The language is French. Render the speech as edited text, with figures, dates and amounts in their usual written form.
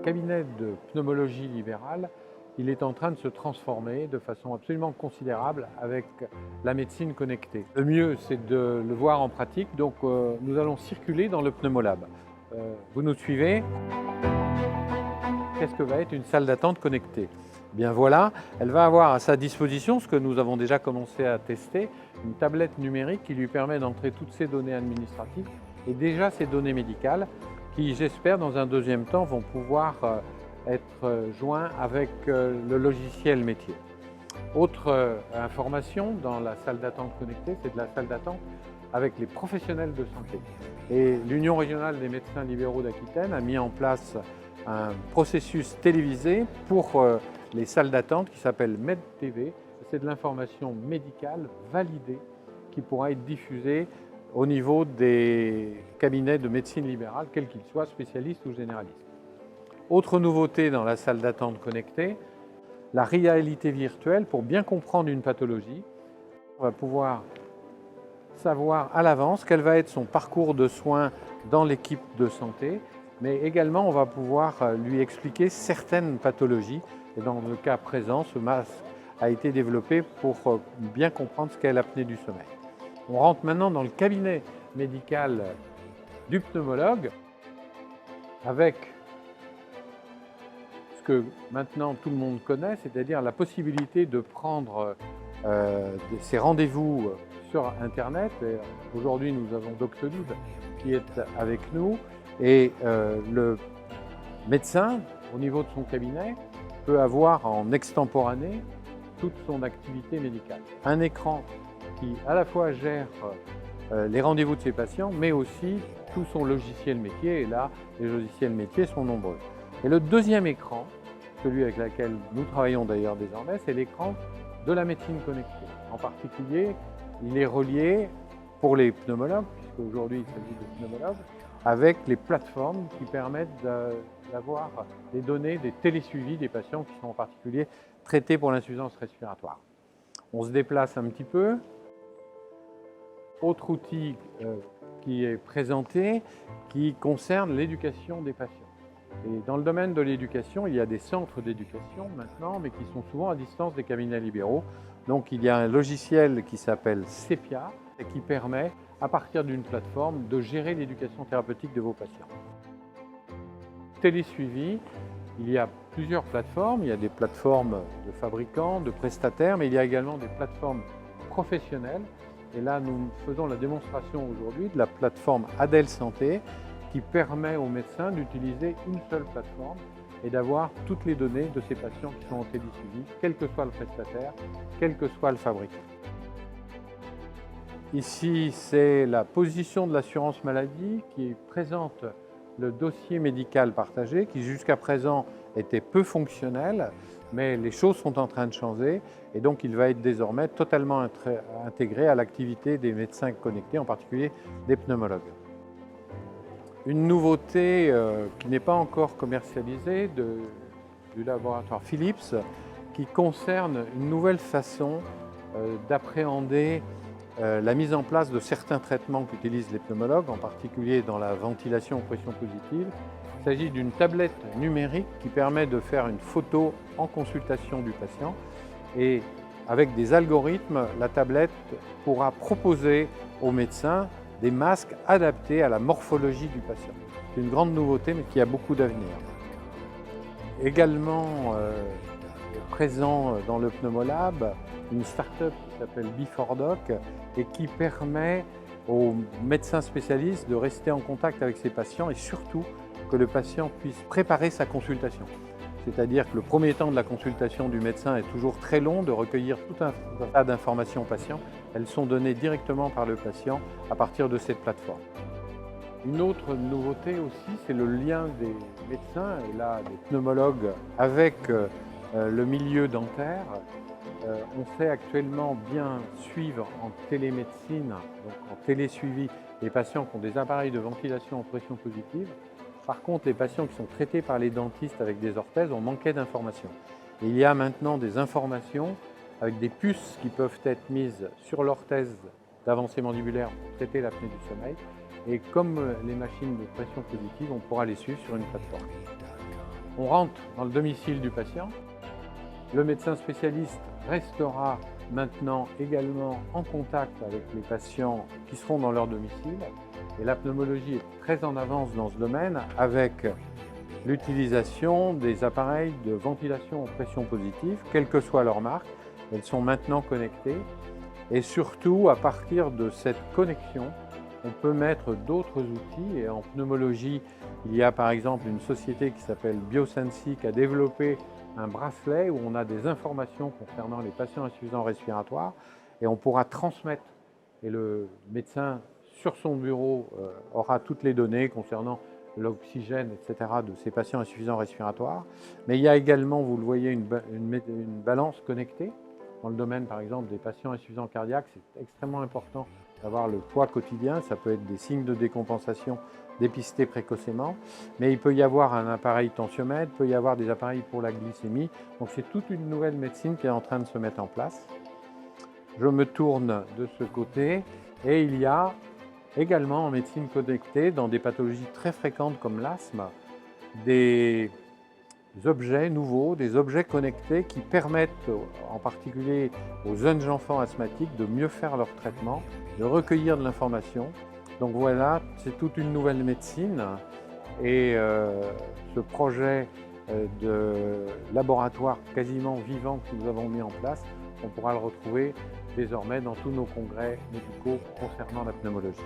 cabinet de pneumologie libérale, il est en train de se transformer de façon absolument considérable avec la médecine connectée. Le mieux, c'est de le voir en pratique, donc nous allons circuler dans le pneumolab. Vous nous suivez? Qu'est-ce que va être une salle d'attente connectée? Bien voilà, elle va avoir à sa disposition, ce que nous avons déjà commencé à tester, une tablette numérique qui lui permet d'entrer toutes ses données administratives et déjà ses données médicales qui, j'espère, dans un deuxième temps, vont pouvoir être joints avec le logiciel métier. Autre information dans la salle d'attente connectée, c'est de la salle d'attente avec les professionnels de santé. Et l'Union régionale des médecins libéraux d'Aquitaine a mis en place un processus télévisé pour les salles d'attente qui s'appelle MedTV. C'est de l'information médicale validée qui pourra être diffusée au niveau des cabinets de médecine libérale, quels qu'ils soient, spécialistes ou généralistes. Autre nouveauté dans la salle d'attente connectée, la réalité virtuelle pour bien comprendre une pathologie. On va pouvoir savoir à l'avance quel va être son parcours de soins dans l'équipe de santé, mais également on va pouvoir lui expliquer certaines pathologies. Et dans le cas présent, ce masque a été développé pour bien comprendre ce qu'est l'apnée du sommeil. On rentre maintenant dans le cabinet médical du pneumologue avec ce que maintenant tout le monde connaît, c'est-à-dire la possibilité de prendre ses rendez-vous sur Internet. Aujourd'hui, nous avons Doctolib qui est avec nous et le médecin, au niveau de son cabinet, peut avoir en extemporané toute son activité médicale. Un écran qui à la fois gère les rendez-vous de ses patients, mais aussi tout son logiciel métier, et là, les logiciels métiers sont nombreux. Et le deuxième écran, celui avec lequel nous travaillons d'ailleurs désormais, c'est l'écran de la médecine connectée. En particulier, il est relié pour les pneumologues, puisque aujourd'hui il s'agit de pneumologues, avec les plateformes qui permettent d'avoir les données des télésuivis des patients qui sont en particulier traités pour l'insuffisance respiratoire. On se déplace un petit peu. Autre outil qui est présenté, qui concerne l'éducation des patients. Et dans le domaine de l'éducation, il y a des centres d'éducation maintenant, mais qui sont souvent à distance des cabinets libéraux. Donc il y a un logiciel qui s'appelle CEPIA et qui permet, à partir d'une plateforme, de gérer l'éducation thérapeutique de vos patients. Télésuivi, il y a plusieurs plateformes. Il y a des plateformes de fabricants, de prestataires, mais il y a également des plateformes professionnelles. Et là, nous faisons la démonstration aujourd'hui de la plateforme Adel Santé qui permet aux médecins d'utiliser une seule plateforme et d'avoir toutes les données de ces patients qui sont en télésuivi, quel que soit le prestataire, quel que soit le fabricant. Ici, c'est la position de l'assurance maladie qui présente le dossier médical partagé qui jusqu'à présent était peu fonctionnel, mais les choses sont en train de changer et donc il va être désormais totalement intégré à l'activité des médecins connectés, en particulier des pneumologues. Une nouveauté qui n'est pas encore commercialisée du laboratoire Philips, qui concerne une nouvelle façon d'appréhender la mise en place de certains traitements qu'utilisent les pneumologues, en particulier dans la ventilation pression positive. Il s'agit d'une tablette numérique qui permet de faire une photo en consultation du patient et avec des algorithmes, la tablette pourra proposer aux médecins des masques adaptés à la morphologie du patient. C'est une grande nouveauté mais qui a beaucoup d'avenir. Également présent dans le Pneumolab, une start-up qui s'appelle Before-Doc et qui permet aux médecins spécialistes de rester en contact avec ses patients et surtout que le patient puisse préparer sa consultation. C'est-à-dire que le premier temps de la consultation du médecin est toujours très long, de recueillir tout un tas d'informations patients. Elles sont données directement par le patient à partir de cette plateforme. Une autre nouveauté aussi, c'est le lien des médecins et là des pneumologues avec le milieu dentaire. On sait actuellement bien suivre en télémédecine, donc en télésuivi, les patients qui ont des appareils de ventilation en pression positive. Par contre, les patients qui sont traités par les dentistes avec des orthèses, on manquait d'informations. Il y a maintenant des informations avec des puces qui peuvent être mises sur l'orthèse d'avancée mandibulaire pour traiter l'apnée du sommeil. Et comme les machines de pression positive, on pourra les suivre sur une plateforme. On rentre dans le domicile du patient. Le médecin spécialiste restera maintenant également en contact avec les patients qui seront dans leur domicile. Et la pneumologie est très en avance dans ce domaine avec l'utilisation des appareils de ventilation en pression positive, quelle que soit leur marque. Elles sont maintenant connectées. Et surtout, à partir de cette connexion, on peut mettre d'autres outils. Et en pneumologie, il y a par exemple une société qui s'appelle Biosensi qui a développé un bracelet où on a des informations concernant les patients insuffisants respiratoires et on pourra transmettre. Et le médecin, sur son bureau, aura toutes les données concernant l'oxygène, etc. de ces patients insuffisants respiratoires. Mais il y a également, vous le voyez, une balance connectée. Dans le domaine, par exemple, des patients insuffisants cardiaques, c'est extrêmement important d'avoir le poids quotidien. Ça peut être des signes de décompensation dépistés précocement, mais il peut y avoir un appareil tensiomètre, il peut y avoir des appareils pour la glycémie. Donc c'est toute une nouvelle médecine qui est en train de se mettre en place. Je me tourne de ce côté et il y a également en médecine connectée, dans des pathologies très fréquentes comme l'asthme, des objets nouveaux, des objets connectés qui permettent en particulier aux jeunes enfants asthmatiques de mieux faire leur traitement, de recueillir de l'information. Donc voilà, c'est toute une nouvelle médecine et ce projet de laboratoire quasiment vivant que nous avons mis en place, on pourra le retrouver désormais dans tous nos congrès médicaux concernant la pneumologie.